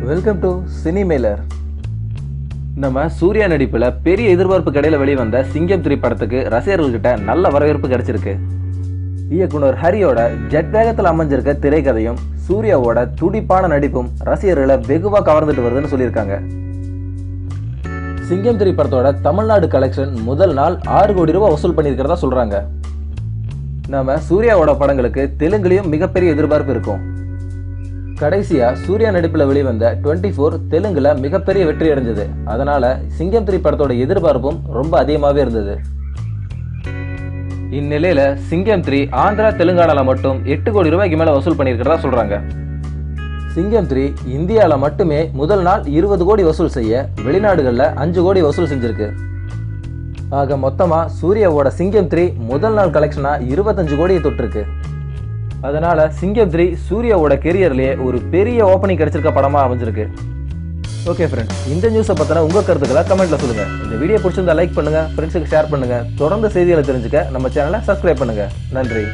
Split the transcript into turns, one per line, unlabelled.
Welcome to சினிமேலர். நம்ம சூர்யா நடிப்புல பெரிய எதிர்பார்ப்பு கடையில் வெளிவந்த சிங்கம் 3 படத்துக்கு ரசிகர்கள்கிட்ட நல்ல வரவேற்பு கிடைச்சிருக்கு. இயக்குனர் ஹரியோட ஜெட் வேகத்தில் அமைஞ்சிருக்க திரைக்கதையும் சூர்யாவோட துடிப்பான நடிப்பும் ரசிகர்களை வெகுவா கவர்ந்துட்டு வருதுன்னு சொல்லியிருக்காங்க. சிங்கம் 3 படத்தோட தமிழ்நாடு கலெக்ஷன் முதல் நாள் 6 கோடி ரூபாய் வசூல் பண்ணியிருக்கிறதா சொல்றாங்க. நம்ம சூர்யாவோட படங்களுக்கு தெலுங்குலையும் மிகப்பெரிய எதிர்பார்ப்பு இருக்கும். கடைசியா சூர்யா நடிப்புல வெளிவந்த 24 தெலுங்குல மிகப்பெரிய வெற்றி அடைஞ்சது. அதனால சிங்கம் 3 படத்தோட எதிர்பார்ப்பும் ரொம்ப அதிகமாவே இருந்தது. இந்நிலையில சிங்கம் 3 ஆந்திரா தெலுங்கானால மட்டும் 8 கோடி ரூபாய்க்கு மேல வசூல் பண்ணியிருக்கிறதா சொல்றாங்க. சிங்கம் 3 இந்தியால மட்டுமே முதல் நாள் 20 கோடி வசூல் செய்ய வெளிநாடுகள்ல 5 கோடி வசூல் செஞ்சிருக்கு. ஆக மொத்தமா சூர்யாவோட சிங்கம் 3 முதல் நாள் கலெக்ஷனா 25 கோடியை தொட்டிருக்கு. அதனால சிங்கம் 3 சூர்யாவோட கெரியர்லயே ஒரு பெரிய ஓப்பனிங் கிடைச்சிருக்க படமா அமைஞ்சிருக்கு. ஓகே ஃப்ரெண்ட்ஸ், இந்த நியூஸை பத்தின உங்க கருத்துக்களை கமெண்ட்ல சொல்லுங்க. இந்த வீடியோ பிடிச்சிருந்தா லைக் பண்ணுங்க, ஃப்ரெண்ட்ஸுக்கு ஷேர் பண்ணுங்க. தொடர்ந்து செய்திகளை தெரிஞ்சுக்க நம்ம சேனலை சப்ஸ்கிரைப் பண்ணுங்க. நன்றி.